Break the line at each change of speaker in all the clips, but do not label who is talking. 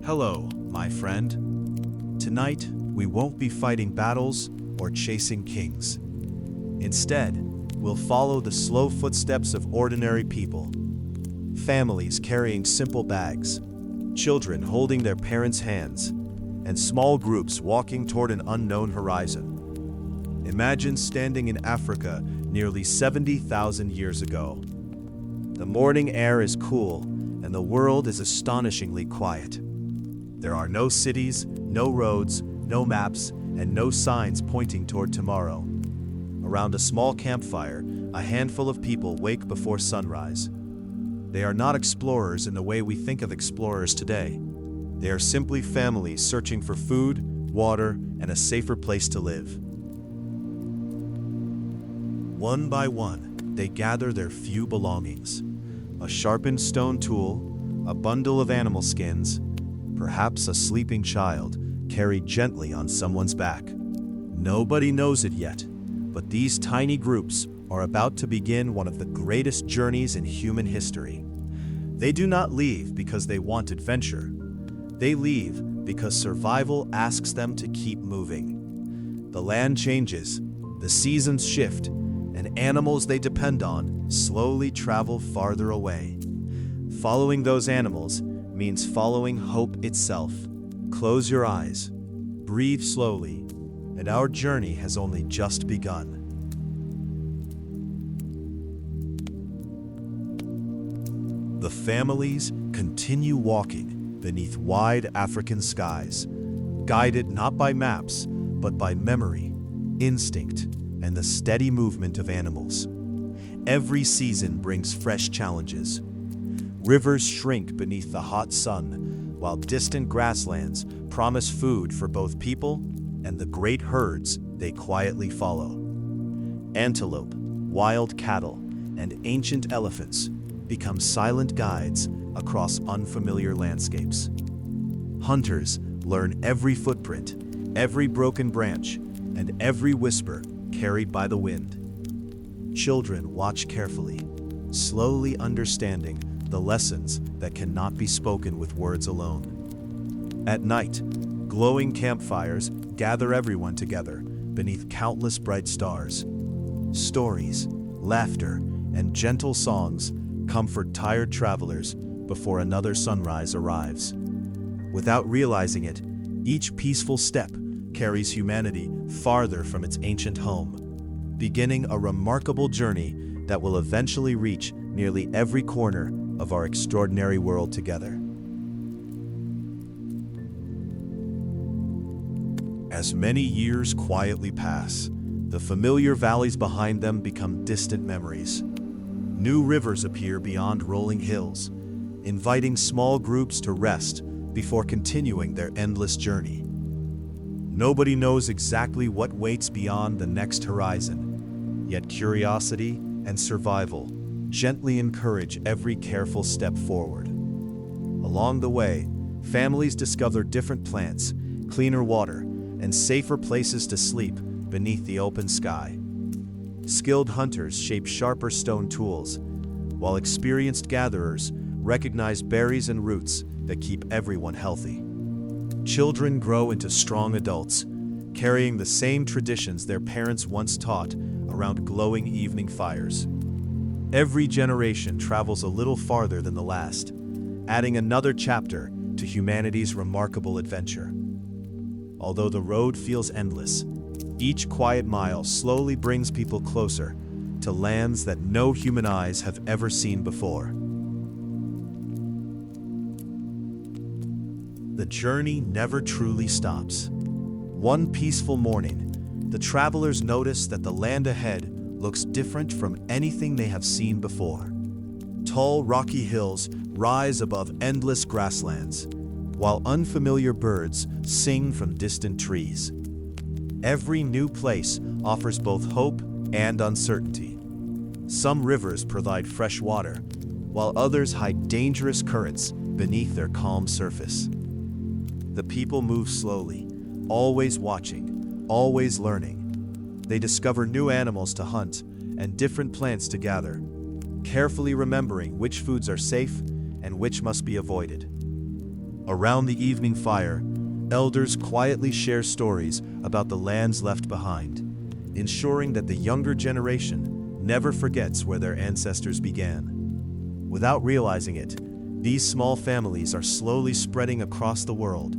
Hello, my friend. Tonight, we won't be fighting battles or chasing kings. Instead, we'll follow the slow footsteps of ordinary people. Families carrying simple bags, children holding their parents' hands, and small groups walking toward an unknown horizon. Imagine standing in Africa nearly 70,000 years ago. The morning air is cool, and the world is astonishingly quiet. There are no cities, no roads, no maps, and no signs pointing toward tomorrow. Around a small campfire, a handful of people wake before sunrise. They are not explorers in the way we think of explorers today. They are simply families searching for food, water, and a safer place to live. One by one, they gather their few belongings: a sharpened stone tool, a bundle of animal skins, perhaps a sleeping child carried gently on someone's back. Nobody knows it yet, but these tiny groups are about to begin one of the greatest journeys in human history. They do not leave because they want adventure. They leave because survival asks them to keep moving. The land changes, the seasons shift, and animals they depend on slowly travel farther away. Following those animals means following hope itself. Close your eyes, breathe slowly, and our journey has only just begun. The families continue walking beneath wide African skies, guided not by maps, but by memory, instinct, and the steady movement of animals. Every season brings fresh challenges. Rivers shrink beneath the hot sun, while distant grasslands promise food for both people and the great herds they quietly follow. Antelope, wild cattle, and ancient elephants become silent guides across unfamiliar landscapes. Hunters learn every footprint, every broken branch, and every whisper carried by the wind. Children watch carefully, slowly understanding the lessons that cannot be spoken with words alone. At night, glowing campfires gather everyone together beneath countless bright stars. Stories, laughter, and gentle songs comfort tired travelers before another sunrise arrives. Without realizing it, each peaceful step carries humanity farther from its ancient home, beginning a remarkable journey that will eventually reach nearly every corner of our extraordinary world together. As many years quietly pass, the familiar valleys behind them become distant memories. New rivers appear beyond rolling hills, inviting small groups to rest before continuing their endless journey. Nobody knows exactly what waits beyond the next horizon, yet curiosity and survival gently encourage every careful step forward. Along the way, families discover different plants, cleaner water, and safer places to sleep beneath the open sky. Skilled hunters shape sharper stone tools, while experienced gatherers recognize berries and roots that keep everyone healthy. Children grow into strong adults, carrying the same traditions their parents once taught around glowing evening fires. Every generation travels a little farther than the last, adding another chapter to humanity's remarkable adventure. Although the road feels endless, each quiet mile slowly brings people closer to lands that no human eyes have ever seen before. The journey never truly stops. One peaceful morning, the travelers notice that the land ahead looks different from anything they have seen before. Tall, rocky hills rise above endless grasslands, while unfamiliar birds sing from distant trees. Every new place offers both hope and uncertainty. Some rivers provide fresh water, while others hide dangerous currents beneath their calm surface. The people move slowly, always watching, always learning. They discover new animals to hunt and different plants to gather, carefully remembering which foods are safe and which must be avoided. Around the evening fire, elders quietly share stories about the lands left behind, ensuring that the younger generation never forgets where their ancestors began. Without realizing it, these small families are slowly spreading across the world,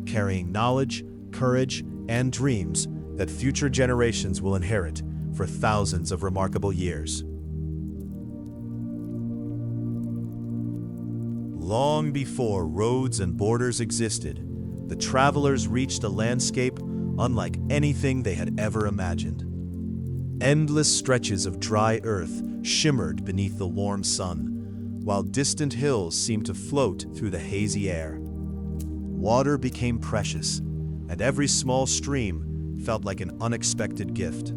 carrying knowledge, courage, and dreams that future generations will inherit for thousands of remarkable years. Long before roads and borders existed, the travelers reached a landscape unlike anything they had ever imagined. Endless stretches of dry earth shimmered beneath the warm sun, while distant hills seemed to float through the hazy air. Water became precious, and every small stream felt like an unexpected gift.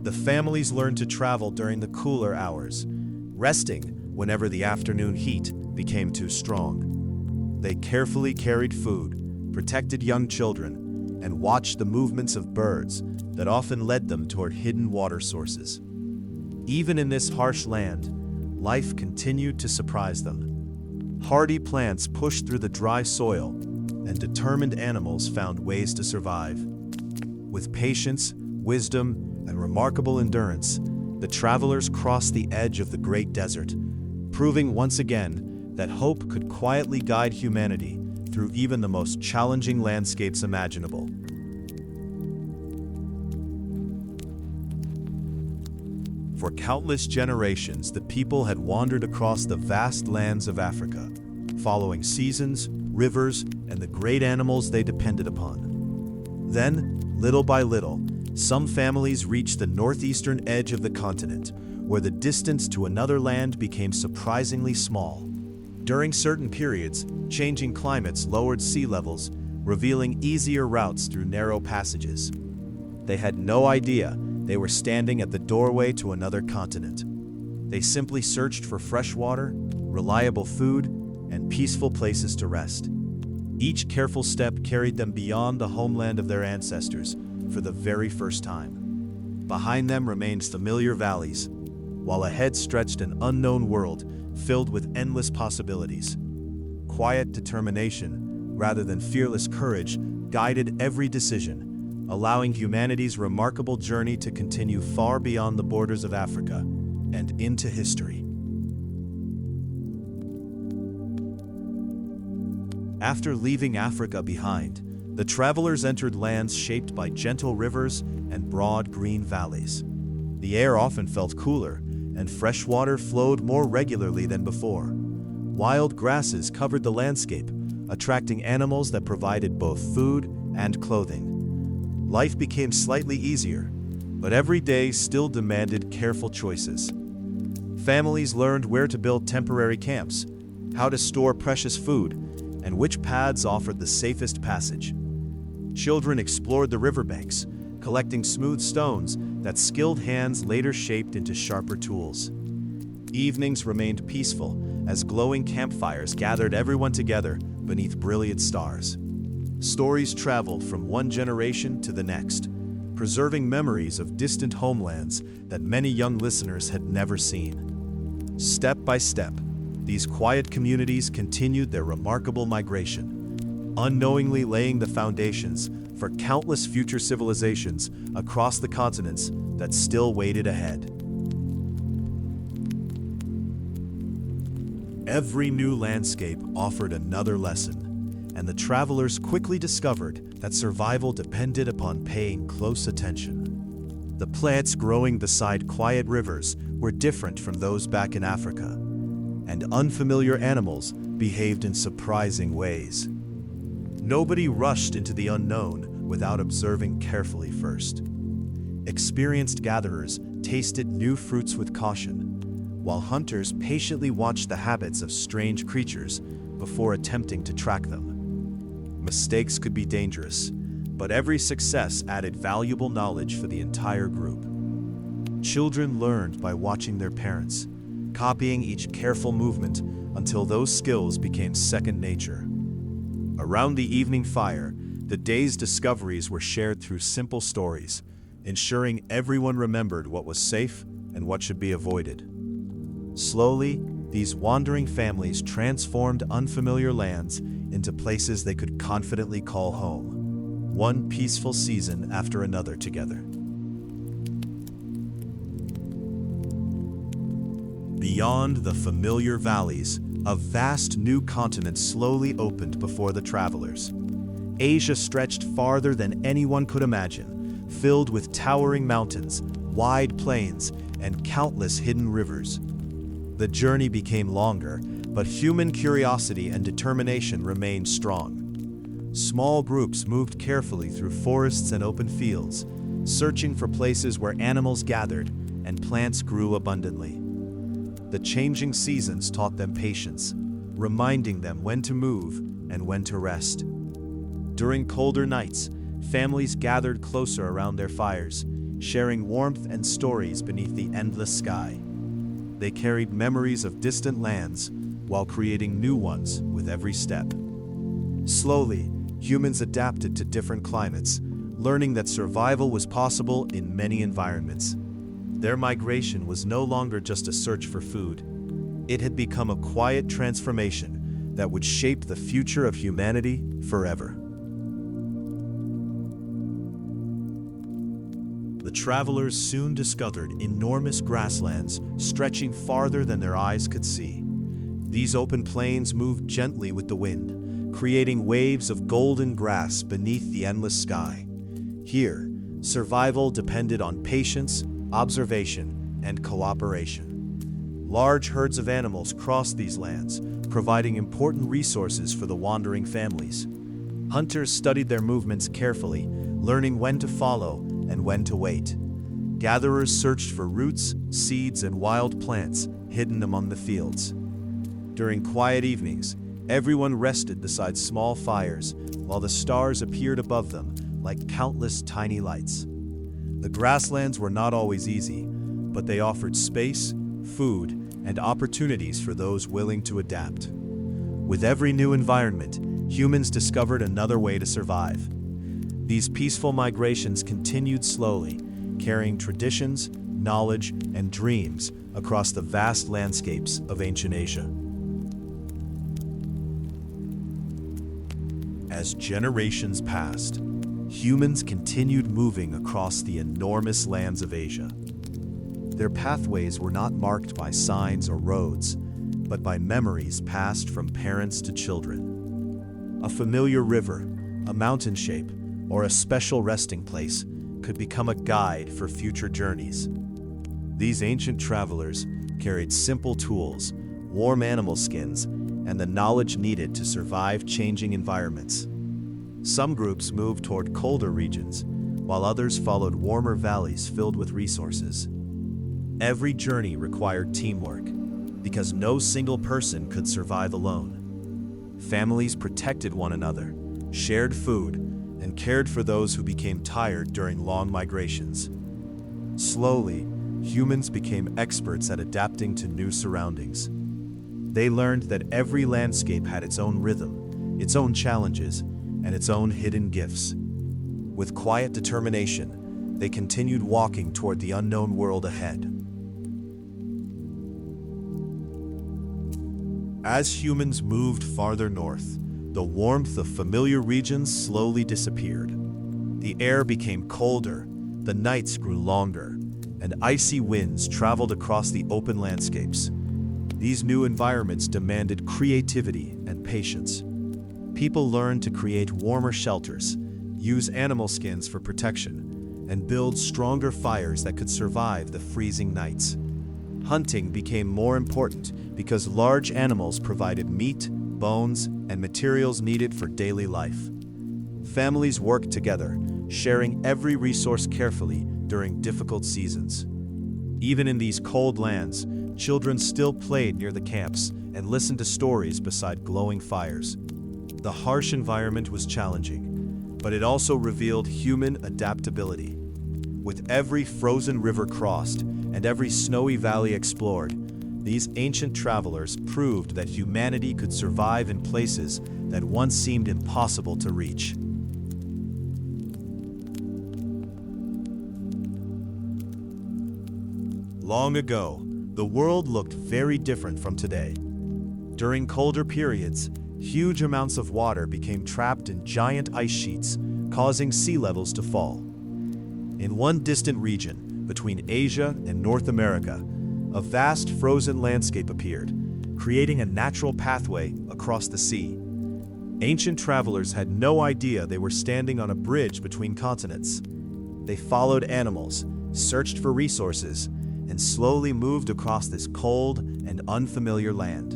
The families learned to travel during the cooler hours, resting whenever the afternoon heat became too strong. They carefully carried food, protected young children, and watched the movements of birds that often led them toward hidden water sources. Even in this harsh land, life continued to surprise them. Hardy plants pushed through the dry soil, and determined animals found ways to survive. With patience, wisdom, and remarkable endurance, the travelers crossed the edge of the great desert, proving once again that hope could quietly guide humanity through even the most challenging landscapes imaginable. For countless generations, the people had wandered across the vast lands of Africa, following seasons, rivers, and the great animals they depended upon. Then, little by little, some families reached the northeastern edge of the continent, where the distance to another land became surprisingly small. During certain periods, changing climates lowered sea levels, revealing easier routes through narrow passages. They had no idea they were standing at the doorway to another continent. They simply searched for fresh water, reliable food, and peaceful places to rest. Each careful step carried them beyond the homeland of their ancestors for the very first time. Behind them remained familiar valleys, while ahead stretched an unknown world filled with endless possibilities. Quiet determination, rather than fearless courage, guided every decision, allowing humanity's remarkable journey to continue far beyond the borders of Africa and into history. After leaving Africa behind, the travelers entered lands shaped by gentle rivers and broad green valleys. The air often felt cooler, and fresh water flowed more regularly than before. Wild grasses covered the landscape, attracting animals that provided both food and clothing. Life became slightly easier, but every day still demanded careful choices. Families learned where to build temporary camps, how to store precious food, and which paths offered the safest passage. Children explored the riverbanks, collecting smooth stones that skilled hands later shaped into sharper tools. Evenings remained peaceful as glowing campfires gathered everyone together beneath brilliant stars. Stories traveled from one generation to the next, preserving memories of distant homelands that many young listeners had never seen. Step by step, these quiet communities continued their remarkable migration, unknowingly laying the foundations for countless future civilizations across the continents that still waited ahead. Every new landscape offered another lesson, and the travelers quickly discovered that survival depended upon paying close attention. The plants growing beside quiet rivers were different from those back in Africa, and unfamiliar animals behaved in surprising ways. Nobody rushed into the unknown without observing carefully first. Experienced gatherers tasted new fruits with caution, while hunters patiently watched the habits of strange creatures before attempting to track them. Mistakes could be dangerous, but every success added valuable knowledge for the entire group. Children learned by watching their parents, copying each careful movement until those skills became second nature. Around the evening fire, the day's discoveries were shared through simple stories, ensuring everyone remembered what was safe and what should be avoided. Slowly, these wandering families transformed unfamiliar lands into places they could confidently call home, one peaceful season after another together. Beyond the familiar valleys, a vast new continent slowly opened before the travelers. Asia stretched farther than anyone could imagine, filled with towering mountains, wide plains, and countless hidden rivers. The journey became longer, but human curiosity and determination remained strong. Small groups moved carefully through forests and open fields, searching for places where animals gathered and plants grew abundantly. The changing seasons taught them patience, reminding them when to move and when to rest. During colder nights, families gathered closer around their fires, sharing warmth and stories beneath the endless sky. They carried memories of distant lands while creating new ones with every step. Slowly, humans adapted to different climates, learning that survival was possible in many environments. Their migration was no longer just a search for food. It had become a quiet transformation that would shape the future of humanity forever. The travelers soon discovered enormous grasslands stretching farther than their eyes could see. These open plains moved gently with the wind, creating waves of golden grass beneath the endless sky. Here, survival depended on patience, observation, and cooperation. Large herds of animals crossed these lands, providing important resources for the wandering families. Hunters studied their movements carefully, learning when to follow and when to wait. Gatherers searched for roots, seeds, and wild plants hidden among the fields. During quiet evenings, everyone rested beside small fires while the stars appeared above them like countless tiny lights. The grasslands were not always easy, but they offered space, food, and opportunities for those willing to adapt. With every new environment, humans discovered another way to survive. These peaceful migrations continued slowly, carrying traditions, knowledge, and dreams across the vast landscapes of ancient Asia. As generations passed, humans continued moving across the enormous lands of Asia. Their pathways were not marked by signs or roads, but by memories passed from parents to children. A familiar river, a mountain shape, or a special resting place could become a guide for future journeys. These ancient travelers carried simple tools, warm animal skins, and the knowledge needed to survive changing environments. Some groups moved toward colder regions, while others followed warmer valleys filled with resources. Every journey required teamwork, because no single person could survive alone. Families protected one another, shared food, and cared for those who became tired during long migrations. Slowly, humans became experts at adapting to new surroundings. They learned that every landscape had its own rhythm, its own challenges, and its own hidden gifts. With quiet determination, they continued walking toward the unknown world ahead. As humans moved farther north, the warmth of familiar regions slowly disappeared. The air became colder, the nights grew longer, and icy winds traveled across the open landscapes. These new environments demanded creativity and patience. People learned to create warmer shelters, use animal skins for protection, and build stronger fires that could survive the freezing nights. Hunting became more important because large animals provided meat, bones, and materials needed for daily life. Families worked together, sharing every resource carefully during difficult seasons. Even in these cold lands, children still played near the camps and listened to stories beside glowing fires. The harsh environment was challenging, but it also revealed human adaptability. With every frozen river crossed and every snowy valley explored, these ancient travelers proved that humanity could survive in places that once seemed impossible to reach. Long ago, the world looked very different from today. During colder periods, huge amounts of water became trapped in giant ice sheets, causing sea levels to fall. In one distant region, between Asia and North America, a vast frozen landscape appeared, creating a natural pathway across the sea. Ancient travelers had no idea they were standing on a bridge between continents. They followed animals, searched for resources, and slowly moved across this cold and unfamiliar land.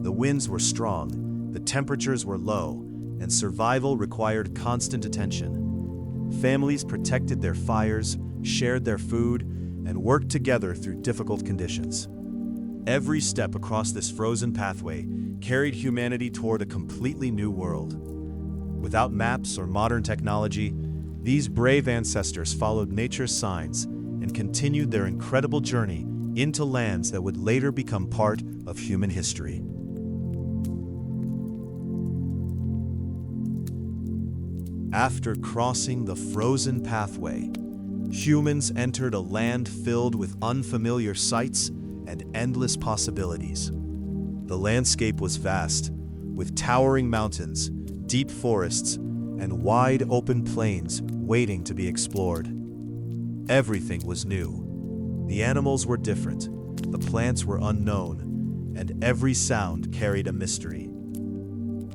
The winds were strong, the temperatures were low, and survival required constant attention. Families protected their fires, shared their food, and worked together through difficult conditions. Every step across this frozen pathway carried humanity toward a completely new world. Without maps or modern technology, these brave ancestors followed nature's signs and continued their incredible journey into lands that would later become part of human history. After crossing the frozen pathway, humans entered a land filled with unfamiliar sights and endless possibilities. The landscape was vast, with towering mountains, deep forests, and wide open plains waiting to be explored. Everything was new. The animals were different, the plants were unknown, and every sound carried a mystery.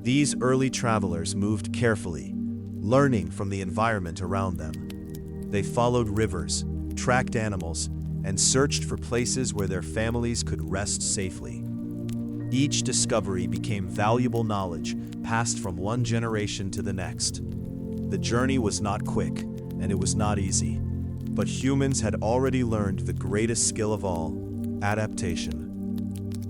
These early travelers moved carefully, learning from the environment around them. They followed rivers, tracked animals, and searched for places where their families could rest safely. Each discovery became valuable knowledge passed from one generation to the next. The journey was not quick, and it was not easy, but humans had already learned the greatest skill of all: adaptation.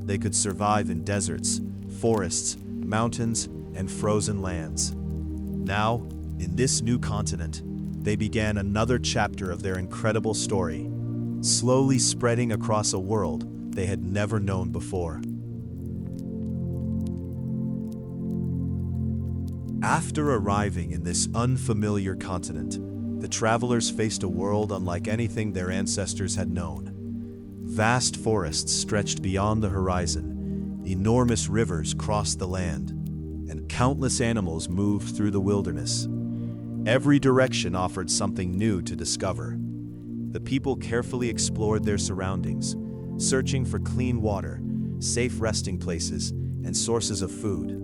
They could survive in deserts, forests, mountains, and frozen lands. Now, in this new continent, they began another chapter of their incredible story, slowly spreading across a world they had never known before. After arriving in this unfamiliar continent, the travelers faced a world unlike anything their ancestors had known. Vast forests stretched beyond the horizon, enormous rivers crossed the land, and countless animals moved through the wilderness. Every direction offered something new to discover. The people carefully explored their surroundings, searching for clean water, safe resting places, and sources of food.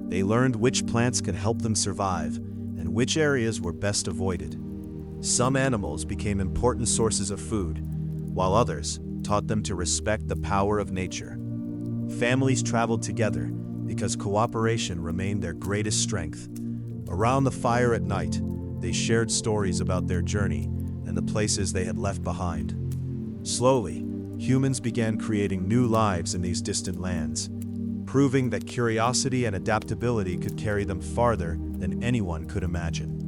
They learned which plants could help them survive and which areas were best avoided. Some animals became important sources of food, while others taught them to respect the power of nature. Families traveled together because cooperation remained their greatest strength. Around the fire at night, they shared stories about their journey and the places they had left behind. Slowly, humans began creating new lives in these distant lands, proving that curiosity and adaptability could carry them farther than anyone could imagine.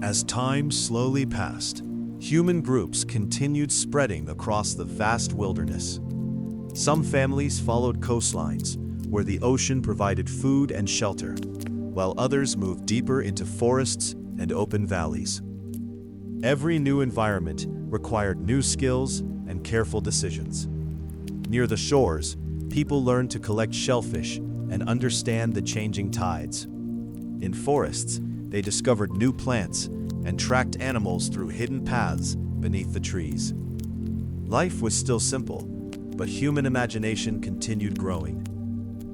As time slowly passed, human groups continued spreading across the vast wilderness. Some families followed coastlines, where the ocean provided food and shelter, while others moved deeper into forests and open valleys. Every new environment required new skills and careful decisions. Near the shores, people learned to collect shellfish and understand the changing tides. In forests, they discovered new plants and tracked animals through hidden paths beneath the trees. Life was still simple, but human imagination continued growing.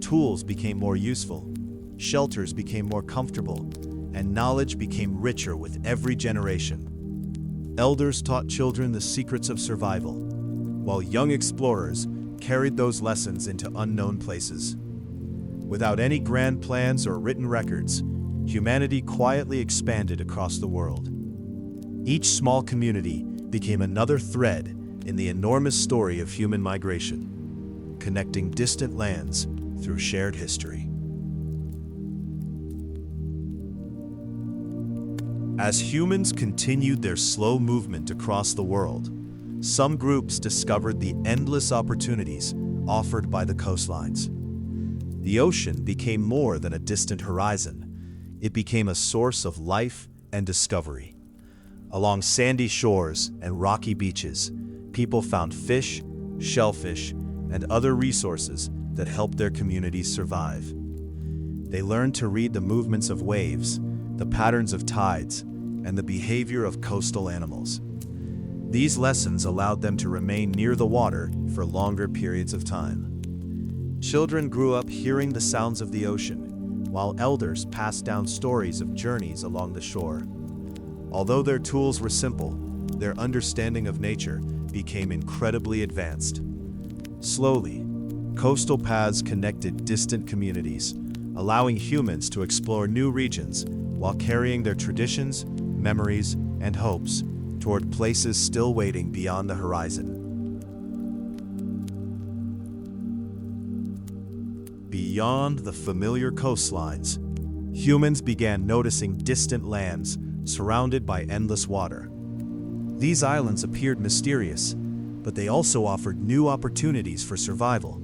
Tools became more useful, shelters became more comfortable, and knowledge became richer with every generation. Elders taught children the secrets of survival, while young explorers carried those lessons into unknown places. Without any grand plans or written records, humanity quietly expanded across the world. Each small community became another thread in the enormous story of human migration, connecting distant lands through shared history. As humans continued their slow movement across the world, some groups discovered the endless opportunities offered by the coastlines. The ocean became more than a distant horizon. It became a source of life and discovery. Along sandy shores and rocky beaches, people found fish, shellfish, and other resources that helped their communities survive. They learned to read the movements of waves, the patterns of tides, and the behavior of coastal animals. These lessons allowed them to remain near the water for longer periods of time. Children grew up hearing the sounds of the ocean, while elders passed down stories of journeys along the shore. Although their tools were simple, their understanding of nature became incredibly advanced. Slowly, coastal paths connected distant communities, allowing humans to explore new regions while carrying their traditions, memories, and hopes toward places still waiting beyond the horizon. Beyond the familiar coastlines, humans began noticing distant lands surrounded by endless water. These islands appeared mysterious, but they also offered new opportunities for survival.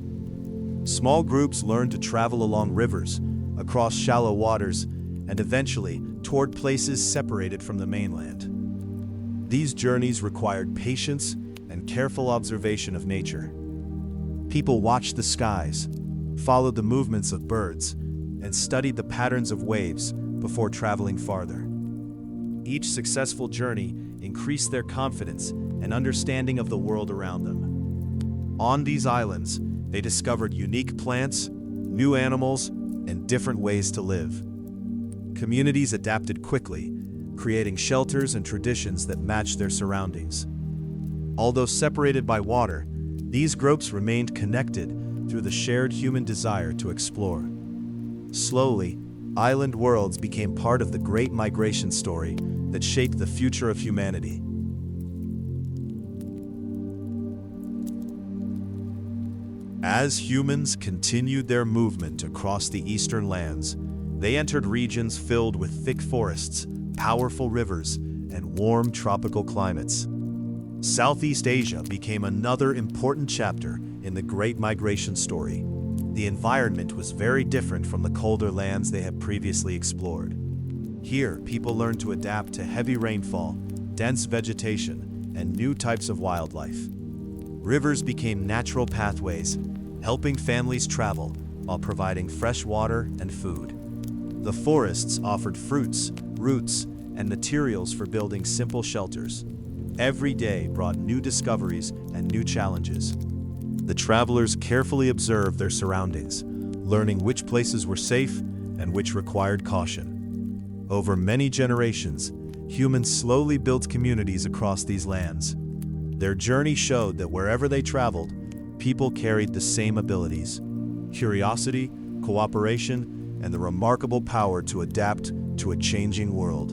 Small groups learned to travel along rivers, across shallow waters, and eventually toward places separated from the mainland. These journeys required patience and careful observation of nature. People watched the skies, followed the movements of birds, and studied the patterns of waves before traveling farther. Each successful journey increased their confidence and understanding of the world around them. On these islands, they discovered unique plants, new animals, and different ways to live. Communities adapted quickly, creating shelters and traditions that matched their surroundings. Although separated by water, these groups remained connected through the shared human desire to explore. Slowly, island worlds became part of the Great Migration story that shaped the future of humanity. As humans continued their movement across the eastern lands, they entered regions filled with thick forests, powerful rivers, and warm tropical climates. Southeast Asia became another important chapter in the Great Migration story. The environment was very different from the colder lands they had previously explored. Here, people learned to adapt to heavy rainfall, dense vegetation, and new types of wildlife. Rivers became natural pathways, helping families travel while providing fresh water and food. The forests offered fruits, roots, and materials for building simple shelters. Every day brought new discoveries and new challenges. The travelers carefully observed their surroundings, learning which places were safe and which required caution. Over many generations, humans slowly built communities across these lands. Their journey showed that wherever they traveled, people carried the same abilities: curiosity, cooperation, and the remarkable power to adapt to a changing world.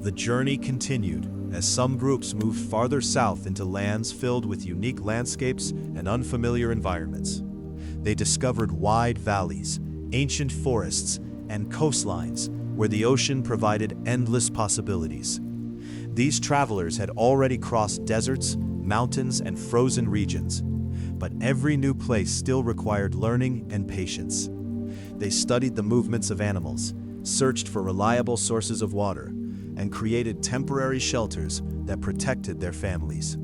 The journey continued as some groups moved farther south into lands filled with unique landscapes and unfamiliar environments. They discovered wide valleys, ancient forests, and coastlines where the ocean provided endless possibilities. These travelers had already crossed deserts, mountains, and frozen regions, but every new place still required learning and patience. They studied the movements of animals, searched for reliable sources of water, and created temporary shelters that protected their families.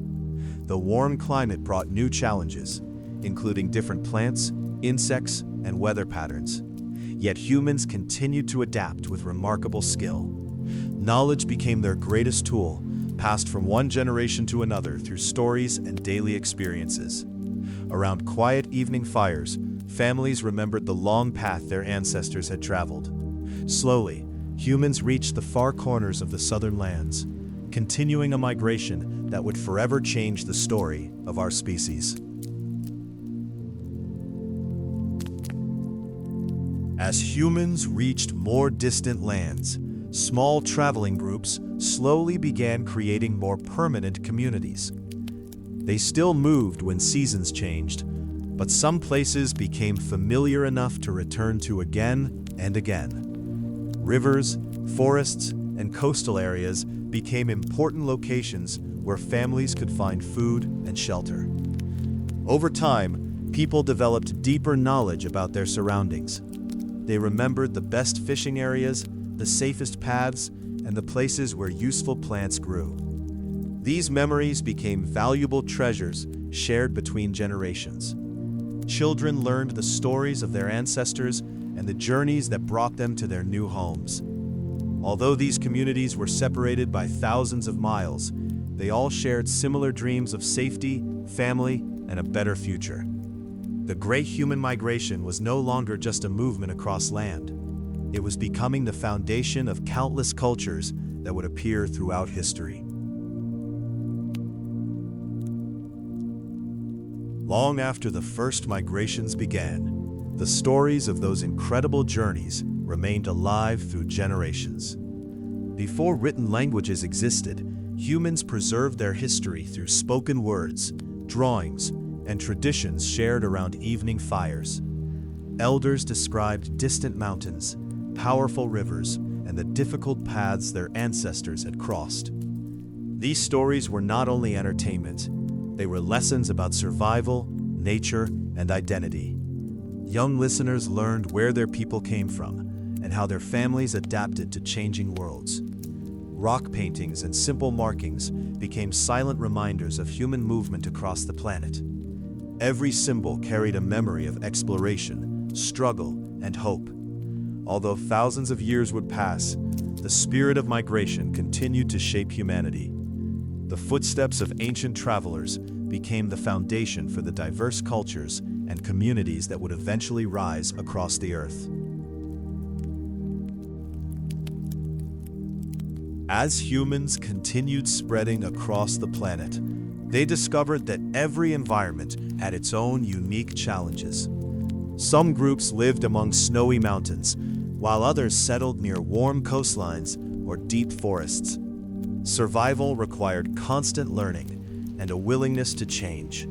The warm climate brought new challenges, including different plants, insects, and weather patterns. Yet humans continued to adapt with remarkable skill. Knowledge became their greatest tool, passed from one generation to another through stories and daily experiences. Around quiet evening fires, families remembered the long path their ancestors had traveled. Slowly, humans reached the far corners of the southern lands, continuing a migration that would forever change the story of our species. As humans reached more distant lands, small traveling groups slowly began creating more permanent communities. They still moved when seasons changed, but some places became familiar enough to return to again and again. Rivers, forests, and coastal areas became important locations where families could find food and shelter. Over time, people developed deeper knowledge about their surroundings. They remembered the best fishing areas, the safest paths, and the places where useful plants grew. These memories became valuable treasures shared between generations. Children learned the stories of their ancestors and the journeys that brought them to their new homes. Although these communities were separated by thousands of miles, they all shared similar dreams of safety, family, and a better future. The Great Human Migration was no longer just a movement across land. It was becoming the foundation of countless cultures that would appear throughout history. Long after the first migrations began, the stories of those incredible journeys remained alive through generations. Before written languages existed, humans preserved their history through spoken words, drawings, and traditions shared around evening fires. Elders described distant mountains, powerful rivers, and the difficult paths their ancestors had crossed. These stories were not only entertainment, they were lessons about survival, nature, and identity. Young listeners learned where their people came from and how their families adapted to changing worlds. Rock paintings and simple markings became silent reminders of human movement across the planet. Every symbol carried a memory of exploration, struggle, and hope. Although thousands of years would pass, the spirit of migration continued to shape humanity. The footsteps of ancient travelers became the foundation for the diverse cultures and communities that would eventually rise across the earth. As humans continued spreading across the planet, they discovered that every environment had its own unique challenges. Some groups lived among snowy mountains, while others settled near warm coastlines or deep forests. Survival required constant learning and a willingness to change.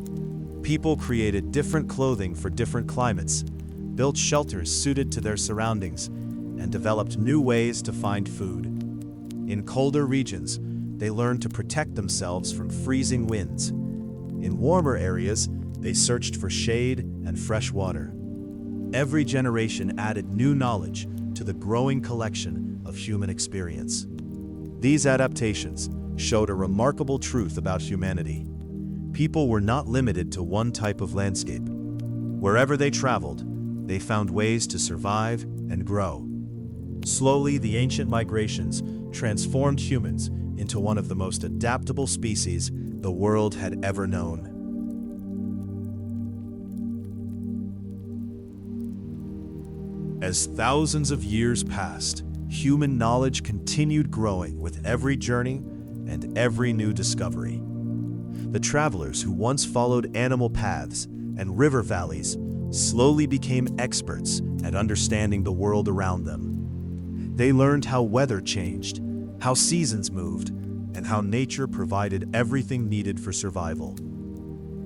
People created different clothing for different climates, built shelters suited to their surroundings, and developed new ways to find food. In colder regions, they learned to protect themselves from freezing winds. In warmer areas, they searched for shade and fresh water. Every generation added new knowledge to the growing collection of human experience. These adaptations showed a remarkable truth about humanity. People were not limited to one type of landscape. Wherever they traveled, they found ways to survive and grow. Slowly, the ancient migrations transformed humans into one of the most adaptable species the world had ever known. As thousands of years passed, human knowledge continued growing with every journey and every new discovery. The travelers who once followed animal paths and river valleys slowly became experts at understanding the world around them. They learned how weather changed, how seasons moved, and how nature provided everything needed for survival.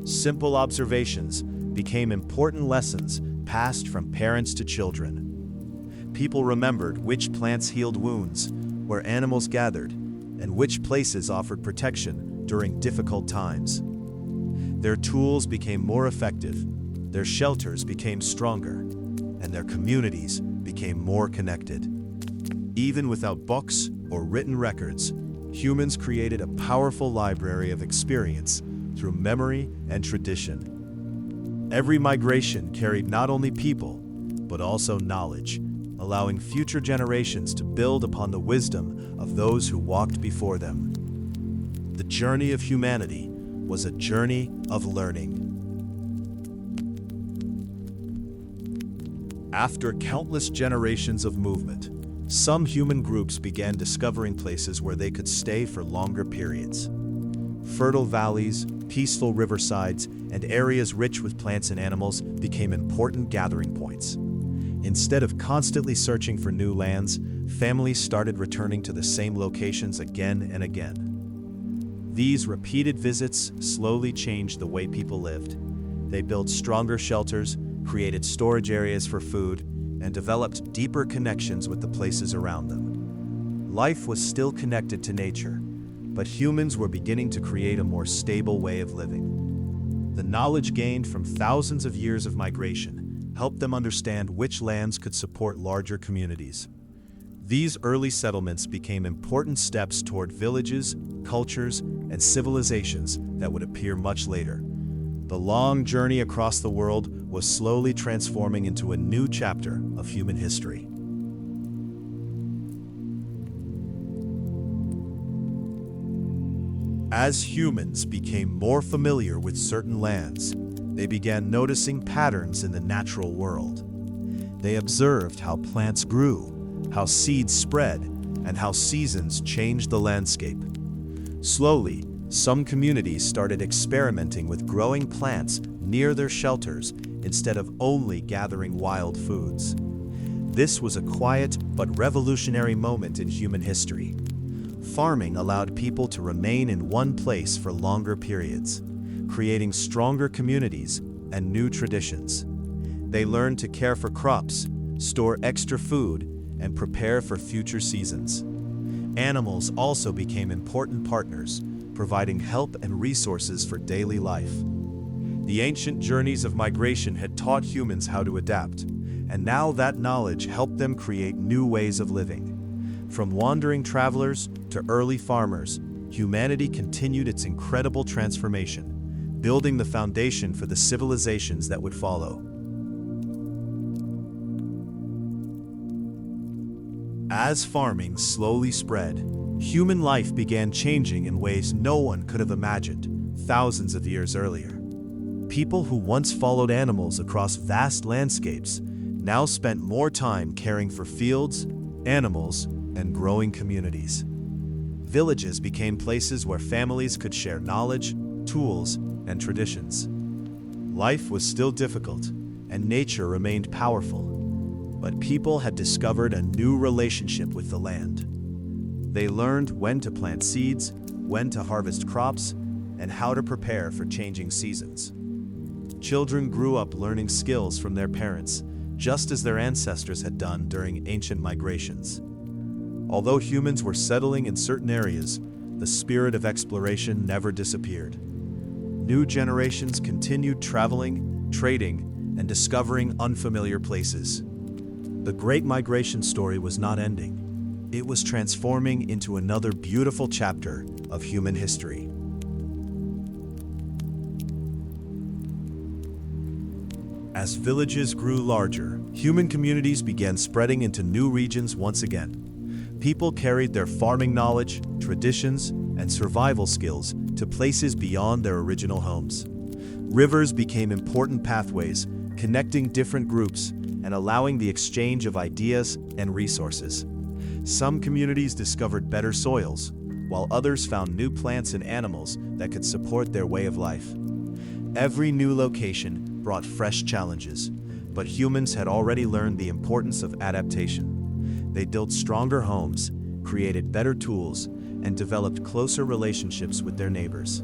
Simple observations became important lessons passed from parents to children. People remembered which plants healed wounds, where animals gathered, and which places offered protection during difficult times. Their tools became more effective, their shelters became stronger, and their communities became more connected. Even without books or written records, humans created a powerful library of experience through memory and tradition. Every migration carried not only people, but also knowledge, allowing future generations to build upon the wisdom of those who walked before them. The journey of humanity was a journey of learning. After countless generations of movement, some human groups began discovering places where they could stay for longer periods. Fertile valleys, peaceful riversides, and areas rich with plants and animals became important gathering points. Instead of constantly searching for new lands, families started returning to the same locations again and again. These repeated visits slowly changed the way people lived. They built stronger shelters, created storage areas for food, and developed deeper connections with the places around them. Life was still connected to nature, but humans were beginning to create a more stable way of living. The knowledge gained from thousands of years of migration helped them understand which lands could support larger communities. These early settlements became important steps toward villages, cultures, and civilizations that would appear much later. The long journey across the world was slowly transforming into a new chapter of human history. As humans became more familiar with certain lands, they began noticing patterns in the natural world. They observed how plants grew, how seeds spread, and how seasons changed the landscape. Slowly, some communities started experimenting with growing plants near their shelters instead of only gathering wild foods. This was a quiet but revolutionary moment in human history. Farming allowed people to remain in one place for longer periods, creating stronger communities and new traditions. They learned to care for crops, store extra food, and prepare for future seasons. Animals also became important partners, providing help and resources for daily life. The ancient journeys of migration had taught humans how to adapt, and now that knowledge helped them create new ways of living. From wandering travelers to early farmers, humanity continued its incredible transformation, building the foundation for the civilizations that would follow. As farming slowly spread, human life began changing in ways no one could have imagined thousands of years earlier. People who once followed animals across vast landscapes now spent more time caring for fields, animals, and growing communities. Villages became places where families could share knowledge, tools, and traditions. Life was still difficult, and nature remained powerful, but people had discovered a new relationship with the land. They learned when to plant seeds, when to harvest crops, and how to prepare for changing seasons. Children grew up learning skills from their parents, just as their ancestors had done during ancient migrations. Although humans were settling in certain areas, the spirit of exploration never disappeared. New generations continued traveling, trading, and discovering unfamiliar places. The Great Migration story was not ending. It was transforming into another beautiful chapter of human history. As villages grew larger, human communities began spreading into new regions once again. People carried their farming knowledge, traditions, and survival skills to places beyond their original homes. Rivers became important pathways, connecting different groups and allowing the exchange of ideas and resources. Some communities discovered better soils, while others found new plants and animals that could support their way of life. Every new location brought fresh challenges, but humans had already learned the importance of adaptation. They built stronger homes, created better tools, and developed closer relationships with their neighbors.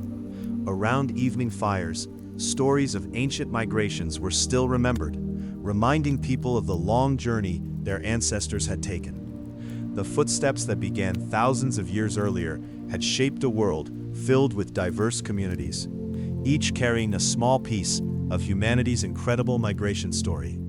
Around evening fires, stories of ancient migrations were still remembered, reminding people of the long journey their ancestors had taken. The footsteps that began thousands of years earlier had shaped a world filled with diverse communities, each carrying a small piece of humanity's incredible migration story.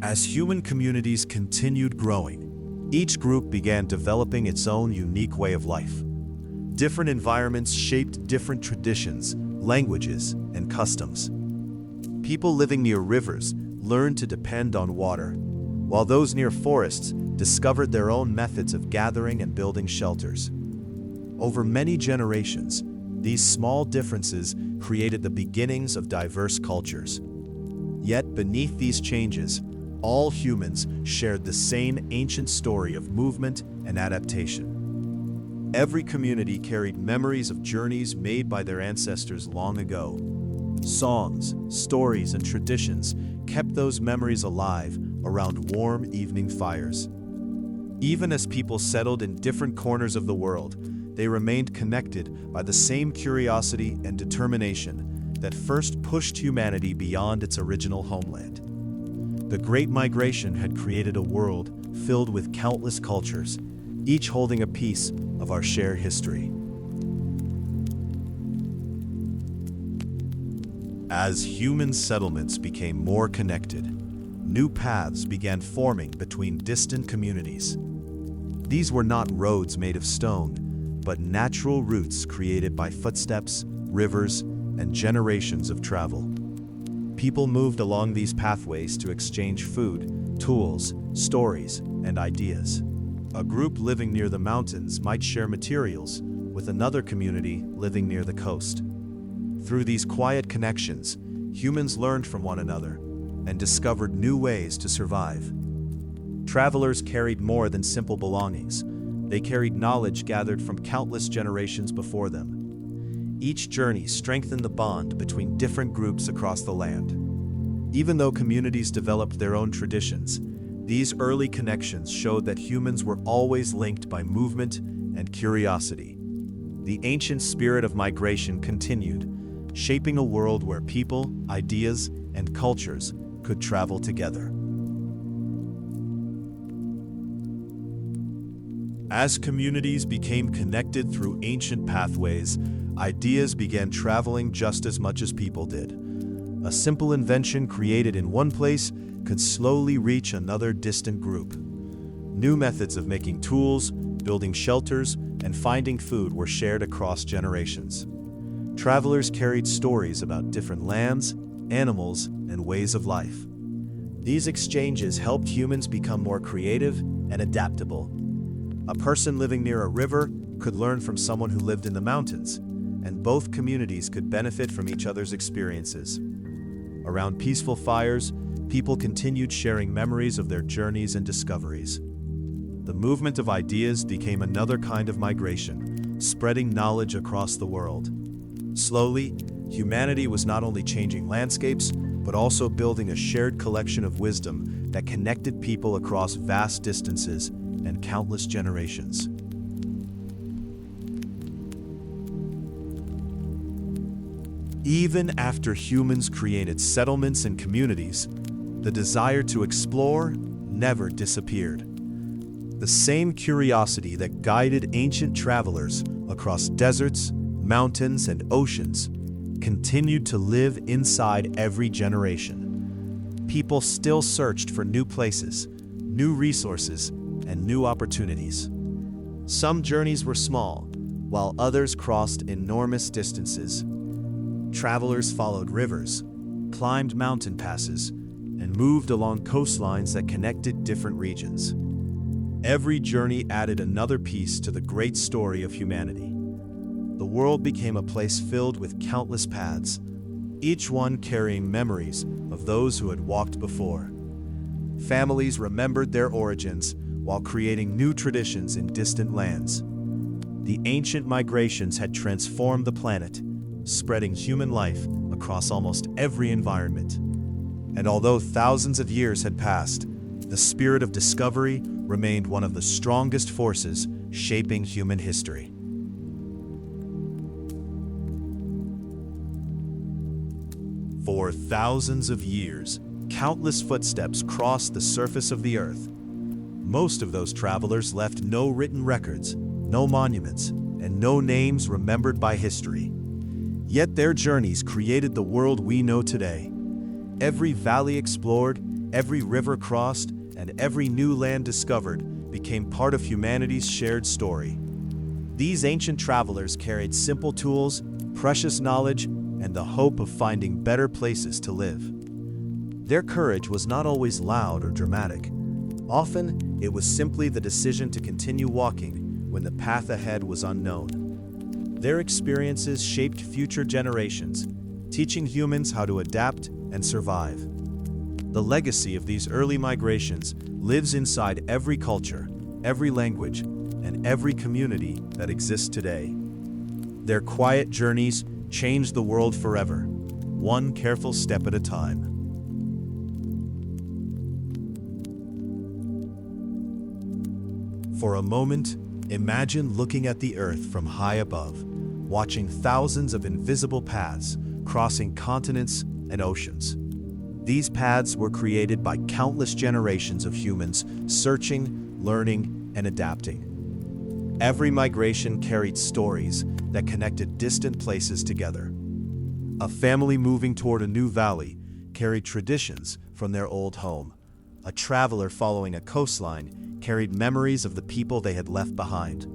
As human communities continued growing, each group began developing its own unique way of life. Different environments shaped different traditions, languages, and customs. People living near rivers learned to depend on water, while those near forests discovered their own methods of gathering and building shelters. Over many generations, these small differences created the beginnings of diverse cultures. Yet beneath these changes, all humans shared the same ancient story of movement and adaptation. Every community carried memories of journeys made by their ancestors long ago. Songs, stories, and traditions kept those memories alive around warm evening fires. Even as people settled in different corners of the world, they remained connected by the same curiosity and determination that first pushed humanity beyond its original homeland. The Great Migration had created a world filled with countless cultures, each holding a piece of our shared history. As human settlements became more connected, new paths began forming between distant communities. These were not roads made of stone, but natural routes created by footsteps, rivers, and generations of travel. People moved along these pathways to exchange food, tools, stories, and ideas. A group living near the mountains might share materials with another community living near the coast. Through these quiet connections, humans learned from one another and discovered new ways to survive. Travelers carried more than simple belongings. They carried knowledge gathered from countless generations before them. Each journey strengthened the bond between different groups across the land. Even though communities developed their own traditions, these early connections showed that humans were always linked by movement and curiosity. The ancient spirit of migration continued, shaping a world where people, ideas, and cultures could travel together. As communities became connected through ancient pathways, ideas began traveling just as much as people did. A simple invention created in one place could slowly reach another distant group. New methods of making tools, building shelters, and finding food were shared across generations. Travelers carried stories about different lands, animals, and ways of life. These exchanges helped humans become more creative and adaptable. A person living near a river could learn from someone who lived in the mountains, and both communities could benefit from each other's experiences. Around peaceful fires, people continued sharing memories of their journeys and discoveries. The movement of ideas became another kind of migration, spreading knowledge across the world. Slowly, humanity was not only changing landscapes, but also building a shared collection of wisdom that connected people across vast distances and countless generations. Even after humans created settlements and communities, the desire to explore never disappeared. The same curiosity that guided ancient travelers across deserts, mountains, and oceans continued to live inside every generation. People still searched for new places, new resources, and new opportunities. Some journeys were small, while others crossed enormous distances. Travelers followed rivers, climbed mountain passes, and moved along coastlines that connected different regions. Every journey added another piece to the great story of humanity. The world became a place filled with countless paths, each one carrying memories of those who had walked before. Families remembered their origins while creating new traditions in distant lands. The ancient migrations had transformed the planet, spreading human life across almost every environment. And although thousands of years had passed, the spirit of discovery remained one of the strongest forces shaping human history. For thousands of years, countless footsteps crossed the surface of the earth. Most of those travelers left no written records, no monuments, and no names remembered by history. Yet their journeys created the world we know today. Every valley explored, every river crossed, and every new land discovered became part of humanity's shared story. These ancient travelers carried simple tools, precious knowledge, and the hope of finding better places to live. Their courage was not always loud or dramatic. Often, it was simply the decision to continue walking when the path ahead was unknown. Their experiences shaped future generations, teaching humans how to adapt and survive. The legacy of these early migrations lives inside every culture, every language, and every community that exists today. Their quiet journeys changed the world forever, one careful step at a time. For a moment, imagine looking at the earth from high above, watching thousands of invisible paths crossing continents and oceans. These paths were created by countless generations of humans searching, learning, and adapting. Every migration carried stories that connected distant places together. A family moving toward a new valley carried traditions from their old home. A traveler following a coastline carried memories of the people they had left behind.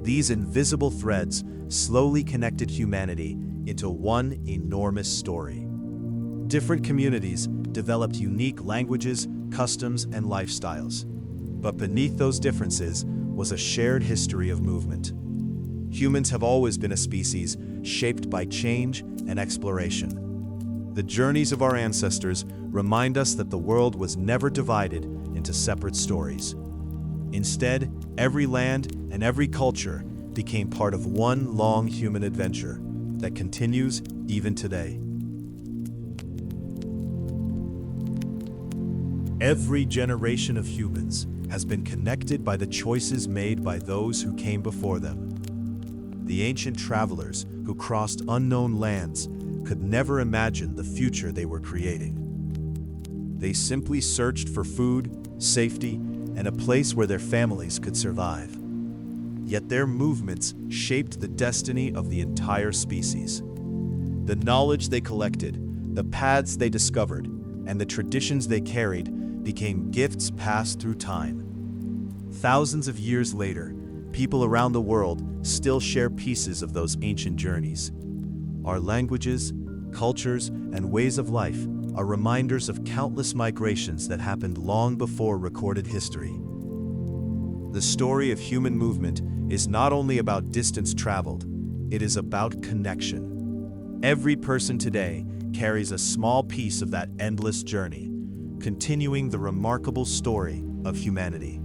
These invisible threads slowly connected humanity into one enormous story. Different communities developed unique languages, customs, and lifestyles. But beneath those differences was a shared history of movement. Humans have always been a species shaped by change and exploration. The journeys of our ancestors remind us that the world was never divided into separate stories. Instead, every land and every culture became part of one long human adventure that continues even today. Every generation of humans has been connected by the choices made by those who came before them. The ancient travelers who crossed unknown lands could never imagine the future they were creating. They simply searched for food, safety, and a place where their families could survive. Yet their movements shaped the destiny of the entire species. The knowledge they collected, the paths they discovered, and the traditions they carried became gifts passed through time. Thousands of years later, people around the world still share pieces of those ancient journeys. Our languages, cultures, and ways of life are reminders of countless migrations that happened long before recorded history. The story of human movement is not only about distance traveled, it is about connection. Every person today carries a small piece of that endless journey, continuing the remarkable story of humanity.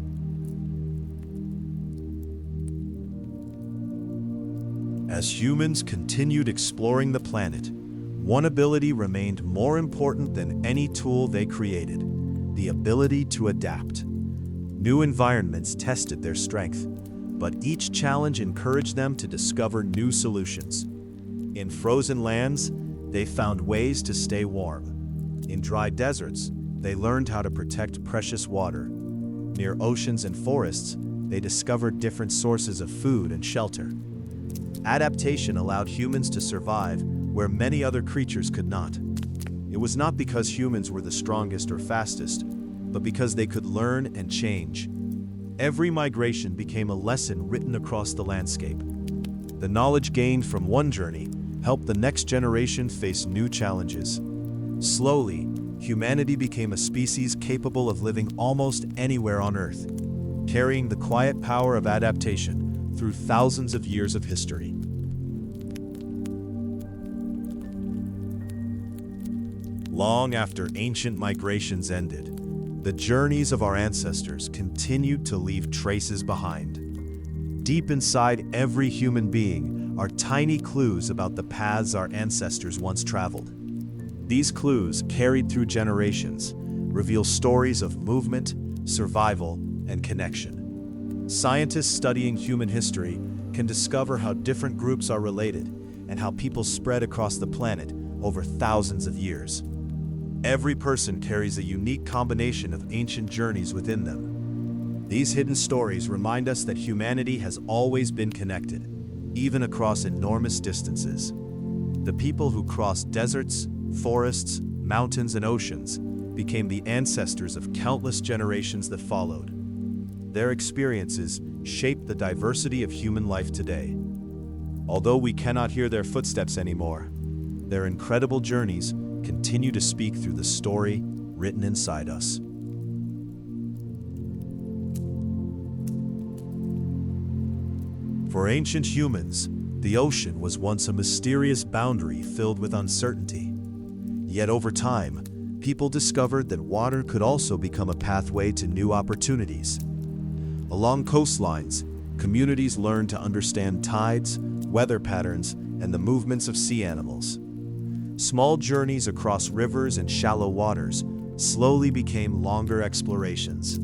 As humans continued exploring the planet, one ability remained more important than any tool they created: the ability to adapt. New environments tested their strength, but each challenge encouraged them to discover new solutions. In frozen lands, they found ways to stay warm. In dry deserts, they learned how to protect precious water. Near oceans and forests, they discovered different sources of food and shelter. Adaptation allowed humans to survive where many other creatures could not. It was not because humans were the strongest or fastest, but because they could learn and change. Every migration became a lesson written across the landscape. The knowledge gained from one journey helped the next generation face new challenges. Slowly, humanity became a species capable of living almost anywhere on Earth, carrying the quiet power of adaptation through thousands of years of history. Long after ancient migrations ended, the journeys of our ancestors continued to leave traces behind. Deep inside every human being are tiny clues about the paths our ancestors once traveled. These clues, carried through generations, reveal stories of movement, survival, and connection. Scientists studying human history can discover how different groups are related and how people spread across the planet over thousands of years. Every person carries a unique combination of ancient journeys within them. These hidden stories remind us that humanity has always been connected, even across enormous distances. The people who crossed deserts, forests, mountains, and oceans became the ancestors of countless generations that followed. Their experiences shaped the diversity of human life today. Although we cannot hear their footsteps anymore, their incredible journeys continue to speak through the story written inside us. For ancient humans, the ocean was once a mysterious boundary filled with uncertainty. Yet over time, people discovered that water could also become a pathway to new opportunities. Along coastlines, communities learned to understand tides, weather patterns, and the movements of sea animals. Small journeys across rivers and shallow waters slowly became longer explorations.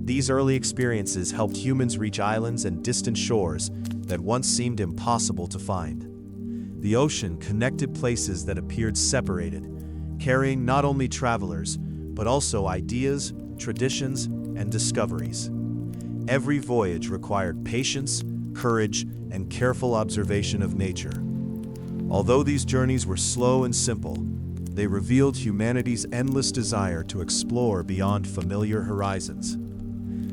These early experiences helped humans reach islands and distant shores that once seemed impossible to find. The ocean connected places that appeared separated, carrying not only travelers, but also ideas, traditions, and discoveries. Every voyage required patience, courage, and careful observation of nature. Although these journeys were slow and simple, they revealed humanity's endless desire to explore beyond familiar horizons.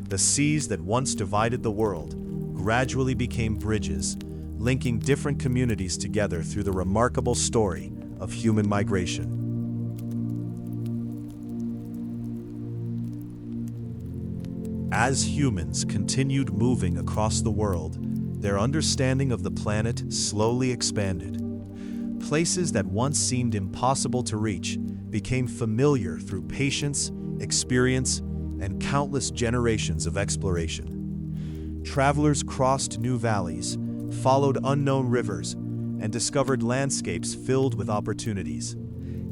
The seas that once divided the world gradually became bridges, linking different communities together through the remarkable story of human migration. As humans continued moving across the world, their understanding of the planet slowly expanded. Places that once seemed impossible to reach became familiar through patience, experience, and countless generations of exploration. Travelers crossed new valleys, followed unknown rivers, and discovered landscapes filled with opportunities.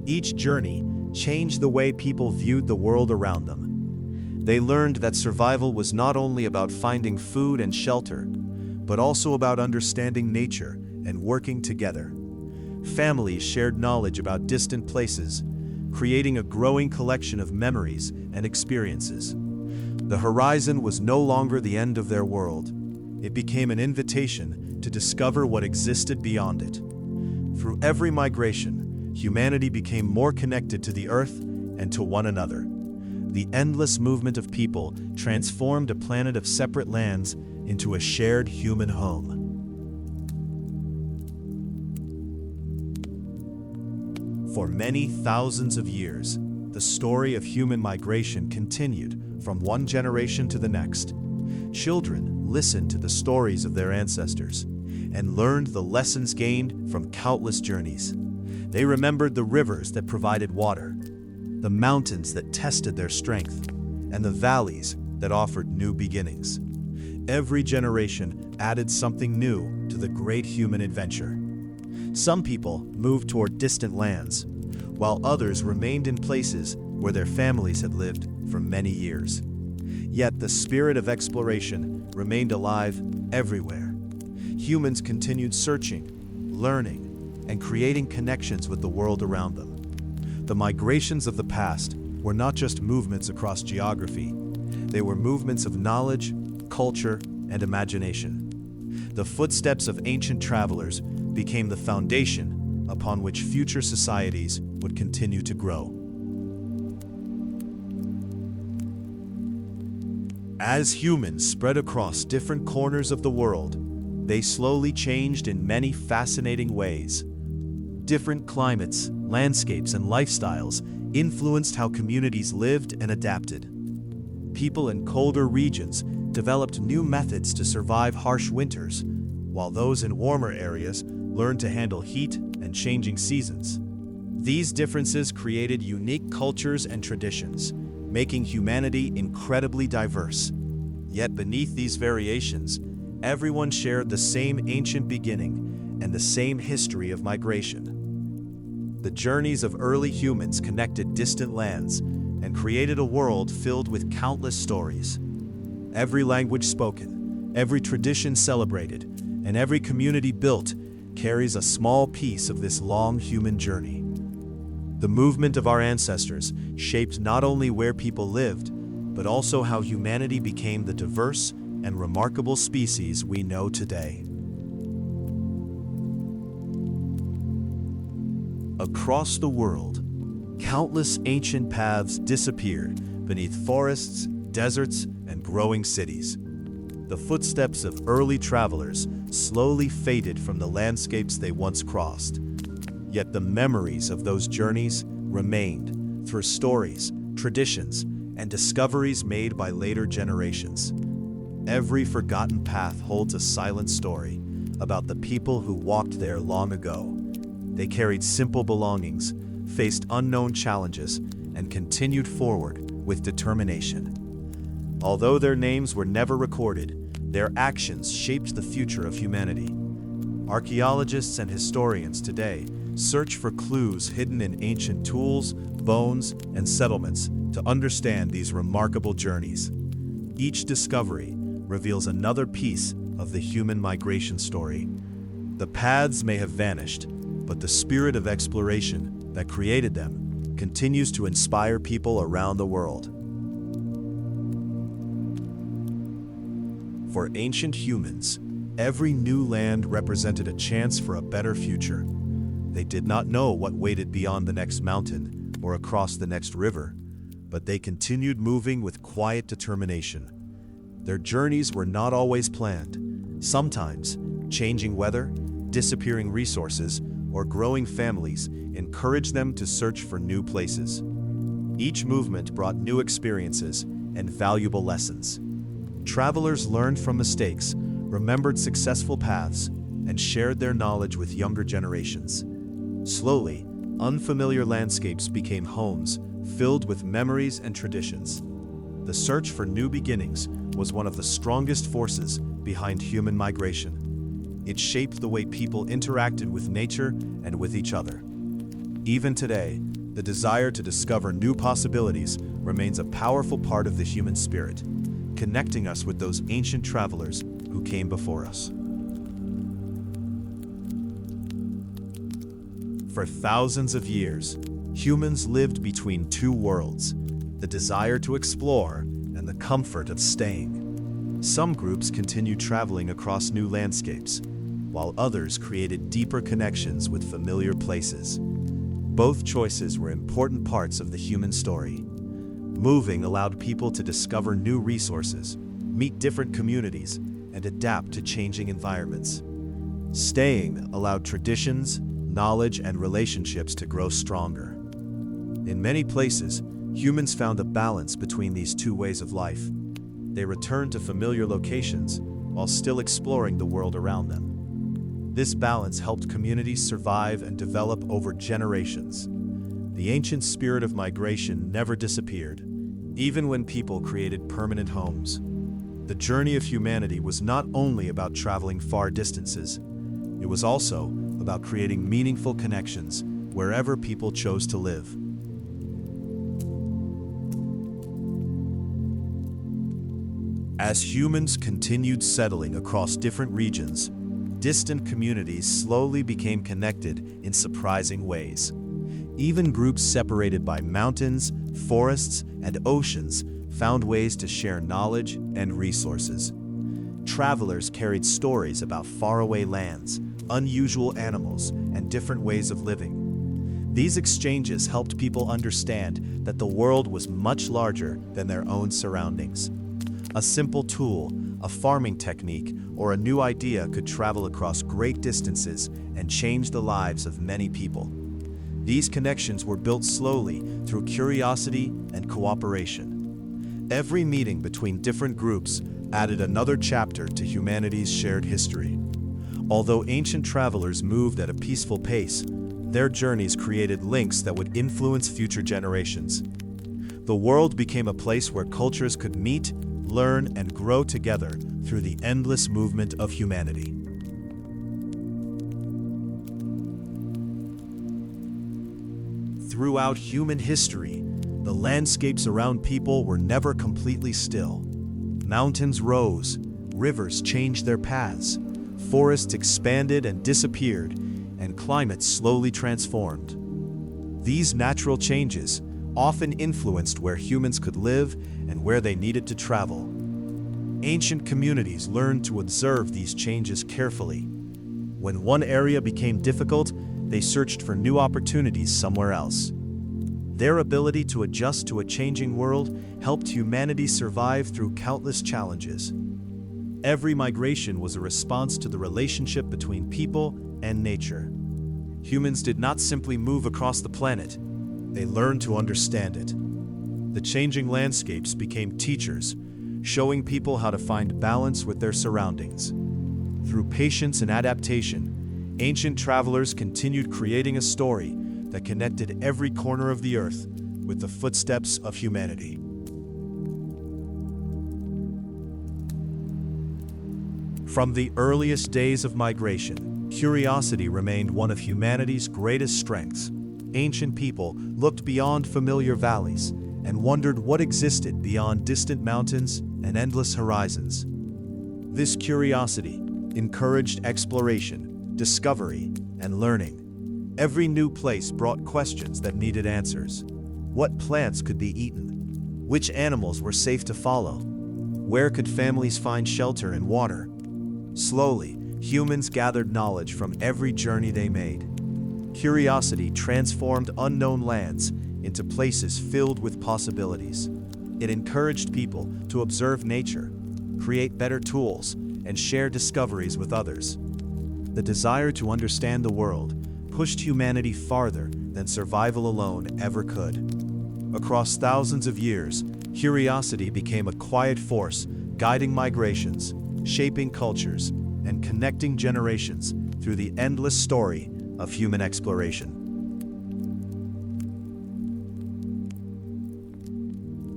Each journey changed the way people viewed the world around them. They learned that survival was not only about finding food and shelter, but also about understanding nature and working together. Families shared knowledge about distant places, creating a growing collection of memories and experiences. The horizon was no longer the end of their world. It became an invitation to discover what existed beyond it. Through every migration, humanity became more connected to the earth and to one another. The endless movement of people transformed a planet of separate lands into a shared human home. For many thousands of years, the story of human migration continued from one generation to the next. Children listened to the stories of their ancestors and learned the lessons gained from countless journeys. They remembered the rivers that provided water, the mountains that tested their strength, and the valleys that offered new beginnings. Every generation added something new to the great human adventure. Some people moved toward distant lands, while others remained in places where their families had lived for many years. Yet the spirit of exploration remained alive everywhere. Humans continued searching, learning, and creating connections with the world around them. The migrations of the past were not just movements across geography. They were movements of knowledge, culture, and imagination. The footsteps of ancient travelers became the foundation upon which future societies would continue to grow. As humans spread across different corners of the world, they slowly changed in many fascinating ways. Different climates, landscapes, and lifestyles influenced how communities lived and adapted. People in colder regions developed new methods to survive harsh winters, while those in warmer areas learned to handle heat and changing seasons. These differences created unique cultures and traditions, making humanity incredibly diverse. Yet beneath these variations, everyone shared the same ancient beginning and the same history of migration. The journeys of early humans connected distant lands and created a world filled with countless stories. Every language spoken, every tradition celebrated, and every community built carries a small piece of this long human journey. The movement of our ancestors shaped not only where people lived, but also how humanity became the diverse and remarkable species we know today. Across the world, countless ancient paths disappeared beneath forests, deserts, and growing cities. The footsteps of early travelers slowly faded from the landscapes they once crossed. Yet the memories of those journeys remained through stories, traditions, and discoveries made by later generations. Every forgotten path holds a silent story about the people who walked there long ago. They carried simple belongings, faced unknown challenges, and continued forward with determination. Although their names were never recorded, their actions shaped the future of humanity. Archaeologists and historians today search for clues hidden in ancient tools, bones, and settlements to understand these remarkable journeys. Each discovery reveals another piece of the human migration story. The paths may have vanished, but the spirit of exploration that created them continues to inspire people around the world. For ancient humans, every new land represented a chance for a better future. They did not know what waited beyond the next mountain or across the next river, but they continued moving with quiet determination. Their journeys were not always planned. Sometimes, changing weather, disappearing resources, or growing families encouraged them to search for new places. Each movement brought new experiences and valuable lessons. Travelers learned from mistakes, remembered successful paths, and shared their knowledge with younger generations. Slowly, unfamiliar landscapes became homes filled with memories and traditions. The search for new beginnings was one of the strongest forces behind human migration. It shaped the way people interacted with nature and with each other. Even today, the desire to discover new possibilities remains a powerful part of the human spirit, connecting us with those ancient travelers who came before us. For thousands of years, humans lived between two worlds, the desire to explore and the comfort of staying. Some groups continued traveling across new landscapes, while others created deeper connections with familiar places. Both choices were important parts of the human story. Moving allowed people to discover new resources, meet different communities, and adapt to changing environments. Staying allowed traditions, knowledge, and relationships to grow stronger. In many places, humans found a balance between these two ways of life. They returned to familiar locations while still exploring the world around them. This balance helped communities survive and develop over generations. The ancient spirit of migration never disappeared, even when people created permanent homes. The journey of humanity was not only about traveling far distances, it was also about creating meaningful connections wherever people chose to live. As humans continued settling across different regions, distant communities slowly became connected in surprising ways. Even groups separated by mountains, forests, and oceans found ways to share knowledge and resources. Travelers carried stories about faraway lands, unusual animals, and different ways of living. These exchanges helped people understand that the world was much larger than their own surroundings. A simple tool, a farming technique, or a new idea could travel across great distances and change the lives of many people. These connections were built slowly through curiosity and cooperation. Every meeting between different groups added another chapter to humanity's shared history. Although ancient travelers moved at a peaceful pace, their journeys created links that would influence future generations. The world became a place where cultures could meet, learn, and grow together through the endless movement of humanity. Throughout human history, the landscapes around people were never completely still. Mountains rose, rivers changed their paths, forests expanded and disappeared, and climates slowly transformed. These natural changes often influenced where humans could live and where they needed to travel. Ancient communities learned to observe these changes carefully. When one area became difficult, they searched for new opportunities somewhere else. Their ability to adjust to a changing world helped humanity survive through countless challenges. Every migration was a response to the relationship between people and nature. Humans did not simply move across the planet, they learned to understand it. The changing landscapes became teachers, showing people how to find balance with their surroundings. Through patience and adaptation, ancient travelers continued creating a story that connected every corner of the earth with the footsteps of humanity. From the earliest days of migration, curiosity remained one of humanity's greatest strengths. Ancient people looked beyond familiar valleys and wondered what existed beyond distant mountains and endless horizons. This curiosity encouraged exploration, discovery, and learning. Every new place brought questions that needed answers. What plants could be eaten? Which animals were safe to follow? Where could families find shelter and water? Slowly, humans gathered knowledge from every journey they made. curiosity transformed unknown lands into places filled with possibilities. It encouraged people to observe nature, create better tools, and share discoveries with others. The desire to understand the world pushed humanity farther than survival alone ever could. Across thousands of years, curiosity became a quiet force guiding migrations, shaping cultures, and connecting generations through the endless story of human exploration.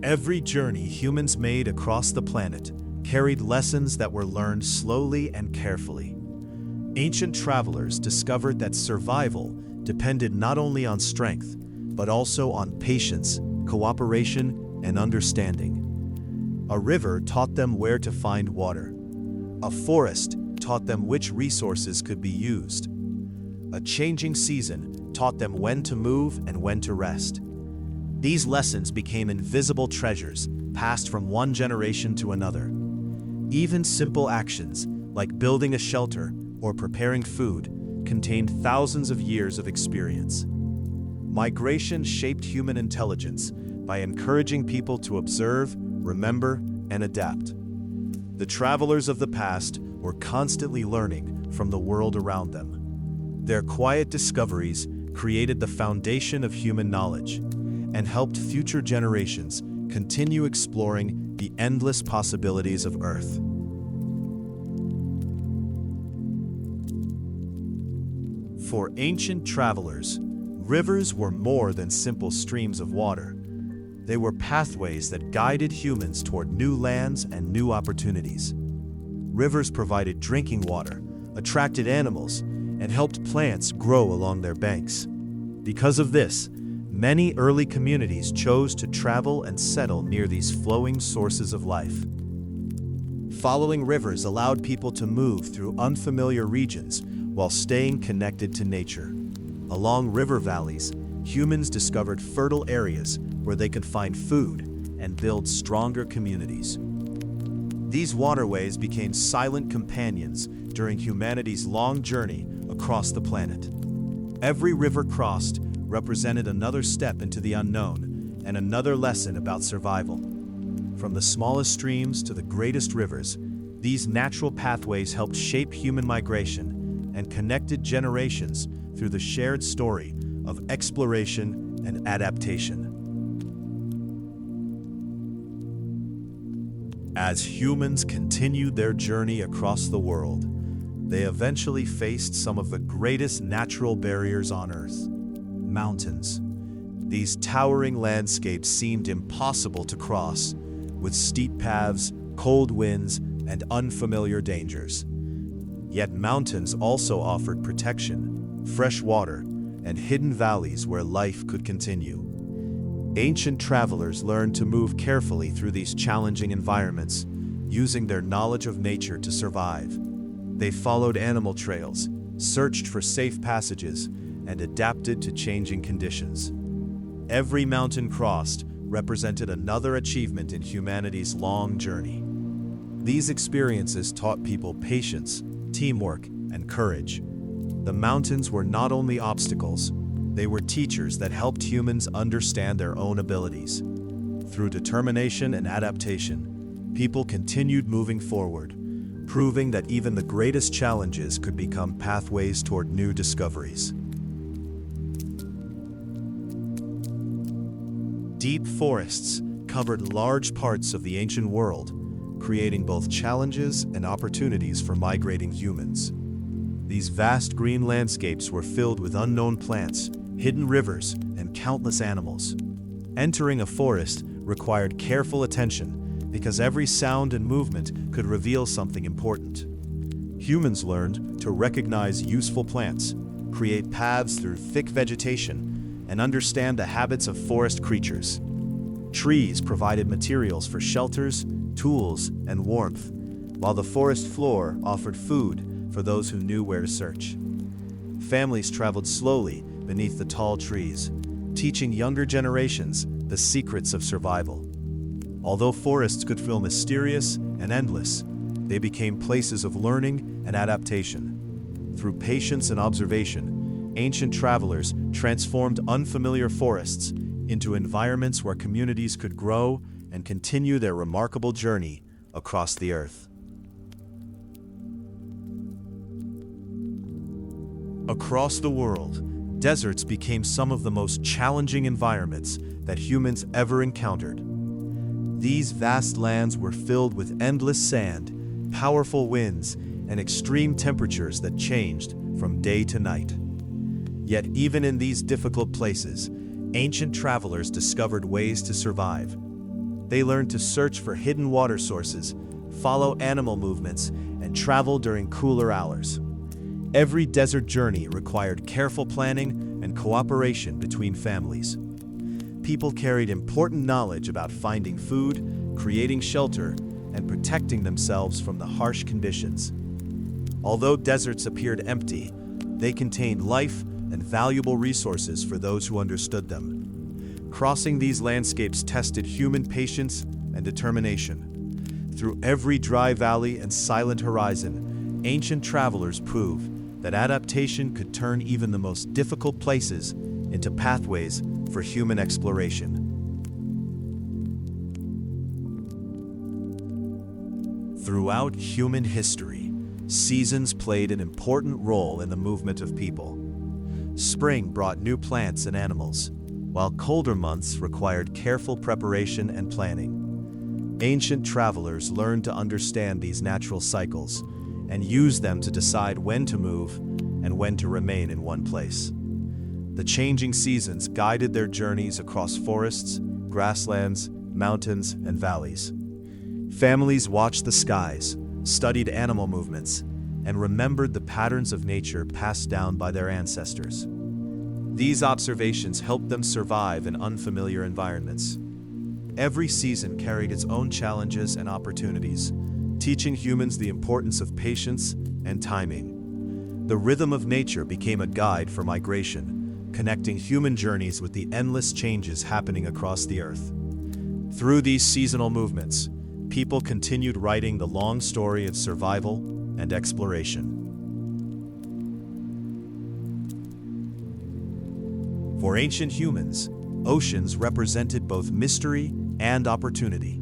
Every journey humans made across the planet carried lessons that were learned slowly and carefully. Ancient travelers discovered that survival depended not only on strength, but also on patience, cooperation, and understanding. A river taught them where to find water. A forest taught them which resources could be used. A changing season taught them when to move and when to rest. These lessons became invisible treasures passed from one generation to another. Even simple actions, like building a shelter or preparing food, contained thousands of years of experience. Migration shaped human intelligence by encouraging people to observe, remember, and adapt. The travelers of the past were constantly learning from the world around them. Their quiet discoveries created the foundation of human knowledge and helped future generations continue exploring the endless possibilities of Earth. For ancient travelers, rivers were more than simple streams of water. They were pathways that guided humans toward new lands and new opportunities. Rivers provided drinking water, attracted animals, and helped plants grow along their banks. Because of this, many early communities chose to travel and settle near these flowing sources of life. Following rivers allowed people to move through unfamiliar regions while staying connected to nature. Along river valleys, humans discovered fertile areas where they could find food and build stronger communities. These waterways became silent companions during humanity's long journey across the planet. Every river crossed represented another step into the unknown and another lesson about survival. From the smallest streams to the greatest rivers, these natural pathways helped shape human migration and connected generations through the shared story of exploration and adaptation. As humans continued their journey across the world, they eventually faced some of the greatest natural barriers on Earth: mountains. These towering landscapes seemed impossible to cross, with steep paths, cold winds, and unfamiliar dangers. Yet mountains also offered protection, fresh water, and hidden valleys where life could continue. Ancient travelers learned to move carefully through these challenging environments, using their knowledge of nature to survive. They followed animal trails, searched for safe passages, and adapted to changing conditions. Every mountain crossed represented another achievement in humanity's long journey. These experiences taught people patience, teamwork, and courage. The mountains were not only obstacles, they were teachers that helped humans understand their own abilities. Through determination and adaptation, people continued moving forward, proving that even the greatest challenges could become pathways toward new discoveries. Deep forests covered large parts of the ancient world, creating both challenges and opportunities for migrating humans. These vast green landscapes were filled with unknown plants, hidden rivers, and countless animals. Entering a forest required careful attention because every sound and movement could reveal something important. Humans learned to recognize useful plants, create paths through thick vegetation, and understand the habits of forest creatures. Trees provided materials for shelters, tools, and warmth, while the forest floor offered food for those who knew where to search. Families traveled slowly beneath the tall trees, teaching younger generations the secrets of survival. Although forests could feel mysterious and endless, they became places of learning and adaptation. Through patience and observation, ancient travelers transformed unfamiliar forests into environments where communities could grow and continue their remarkable journey across the earth. Across the world, deserts became some of the most challenging environments that humans ever encountered. These vast lands were filled with endless sand, powerful winds, and extreme temperatures that changed from day to night. Yet even in these difficult places, ancient travelers discovered ways to survive. They learned to search for hidden water sources, follow animal movements, and travel during cooler hours. Every desert journey required careful planning and cooperation between families. People carried important knowledge about finding food, creating shelter, and protecting themselves from the harsh conditions. Although deserts appeared empty, they contained life and valuable resources for those who understood them. Crossing these landscapes tested human patience and determination. Through every dry valley and silent horizon, ancient travelers proved that adaptation could turn even the most difficult places into pathways for human exploration. Throughout human history, seasons played an important role in the movement of people. Spring brought new plants and animals, while colder months required careful preparation and planning. Ancient travelers learned to understand these natural cycles and use them to decide when to move and when to remain in one place. The changing seasons guided their journeys across forests, grasslands, mountains, and valleys. Families watched the skies, studied animal movements, and remembered the patterns of nature passed down by their ancestors. These observations helped them survive in unfamiliar environments. Every season carried its own challenges and opportunities, teaching humans the importance of patience and timing. The rhythm of nature became a guide for migration, connecting human journeys with the endless changes happening across the earth. Through these seasonal movements, people continued writing the long story of survival and exploration. For ancient humans, oceans represented both mystery and opportunity.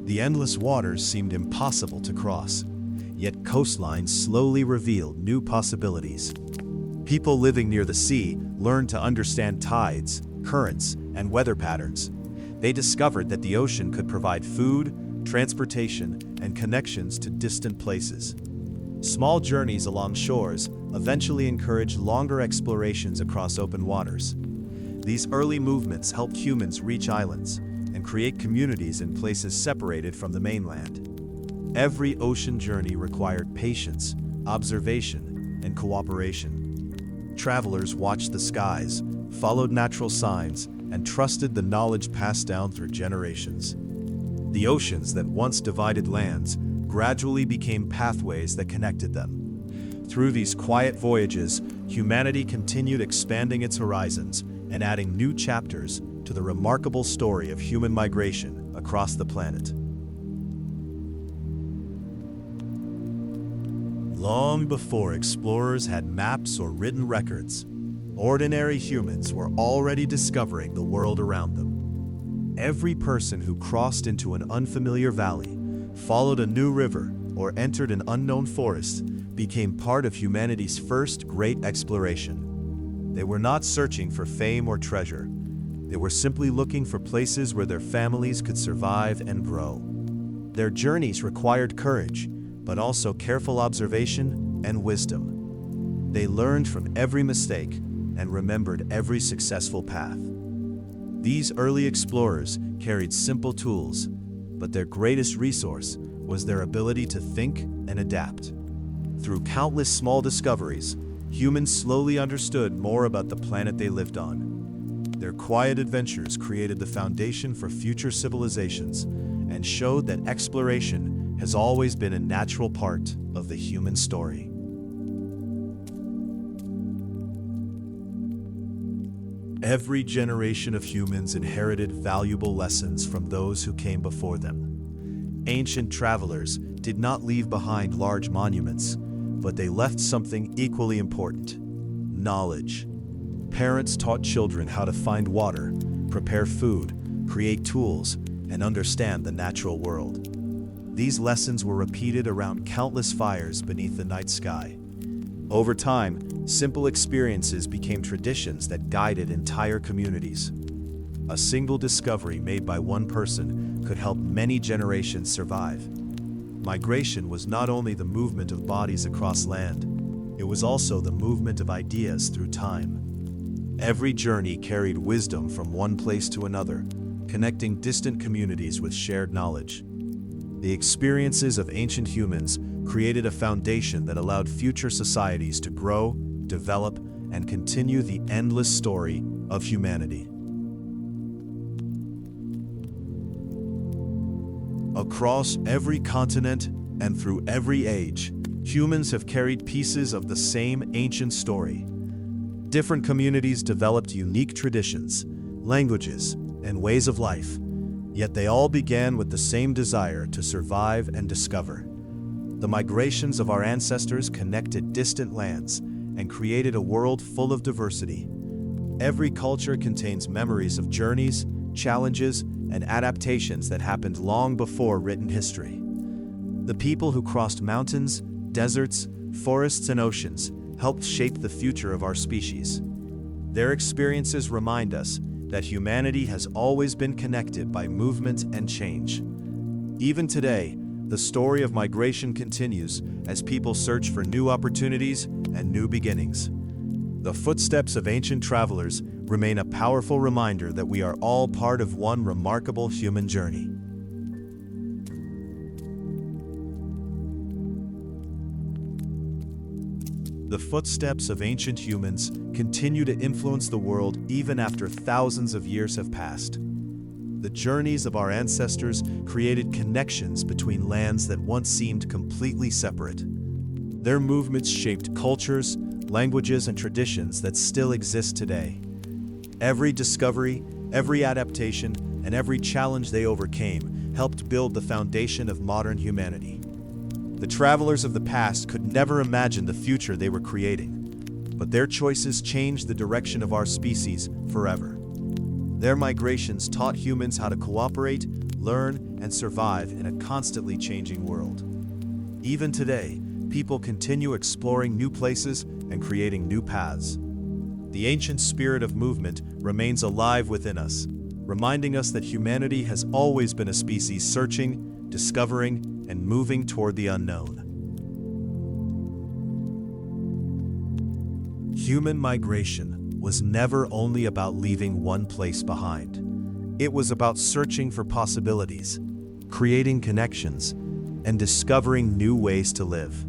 The endless waters seemed impossible to cross, yet coastlines slowly revealed new possibilities. People living near the sea learned to understand tides, currents, and weather patterns. They discovered that the ocean could provide food, transportation, and connections to distant places. Small journeys along shores eventually encouraged longer explorations across open waters. These early movements helped humans reach islands and create communities in places separated from the mainland. Every ocean journey required patience, observation, and cooperation. Travelers watched the skies, followed natural signs, and trusted the knowledge passed down through generations. The oceans that once divided lands gradually became pathways that connected them. Through these quiet voyages, humanity continued expanding its horizons and adding new chapters to the remarkable story of human migration across the planet. Long before explorers had maps or written records, ordinary humans were already discovering the world around them. Every person who crossed into an unfamiliar valley, followed a new river, or entered an unknown forest became part of humanity's first great exploration. They were not searching for fame or treasure. They were simply looking for places where their families could survive and grow. Their journeys required courage, but also careful observation and wisdom. They learned from every mistake and remembered every successful path. These early explorers carried simple tools, but their greatest resource was their ability to think and adapt. Through countless small discoveries, humans slowly understood more about the planet they lived on. Their quiet adventures created the foundation for future civilizations and showed that exploration has always been a natural part of the human story. Every generation of humans inherited valuable lessons from those who came before them. Ancient travelers did not leave behind large monuments, but they left something equally important: knowledge. Parents taught children how to find water, prepare food, create tools, and understand the natural world. These lessons were repeated around countless fires beneath the night sky. Over time, simple experiences became traditions that guided entire communities. A single discovery made by one person could help many generations survive. Migration was not only the movement of bodies across land, it was also the movement of ideas through time. Every journey carried wisdom from one place to another, connecting distant communities with shared knowledge. The experiences of ancient humans created a foundation that allowed future societies to grow, develop, and continue the endless story of humanity. Across every continent and through every age, humans have carried pieces of the same ancient story. Different communities developed unique traditions, languages, and ways of life, yet they all began with the same desire to survive and discover. The migrations of our ancestors connected distant lands and created a world full of diversity. Every culture contains memories of journeys, challenges, and adaptations that happened long before written history. The people who crossed mountains, deserts, forests, and oceans helped shape the future of our species. Their experiences remind us that humanity has always been connected by movement and change. Even today, the story of migration continues as people search for new opportunities and new beginnings. The footsteps of ancient travelers remain a powerful reminder that we are all part of one remarkable human journey. The footsteps of ancient humans continue to influence the world even after thousands of years have passed. The journeys of our ancestors created connections between lands that once seemed completely separate. Their movements shaped cultures, languages, and traditions that still exist today. Every discovery, every adaptation, and every challenge they overcame helped build the foundation of modern humanity. The travelers of the past could never imagine the future they were creating, but their choices changed the direction of our species forever. Their migrations taught humans how to cooperate, learn, and survive in a constantly changing world. Even today, people continue exploring new places and creating new paths. The ancient spirit of movement remains alive within us, reminding us that humanity has always been a species searching, discovering, and moving toward the unknown. Human migration was never only about leaving one place behind. It was about searching for possibilities, creating connections, and discovering new ways to live.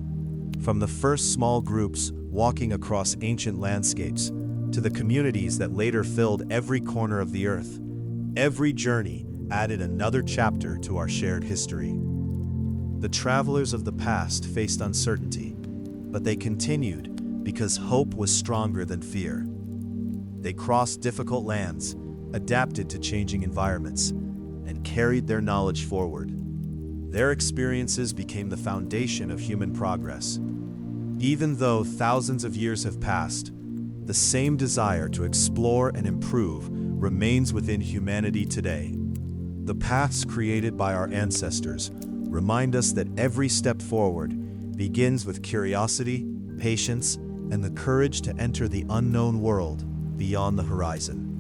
From the first small groups walking across ancient landscapes to the communities that later filled every corner of the earth, every journey added another chapter to our shared history. The travelers of the past faced uncertainty, but they continued because hope was stronger than fear. They crossed difficult lands, adapted to changing environments, and carried their knowledge forward. Their experiences became the foundation of human progress. Even though thousands of years have passed, the same desire to explore and improve remains within humanity today. The paths created by our ancestors remind us that every step forward begins with curiosity, patience, and the courage to enter the unknown world beyond the horizon.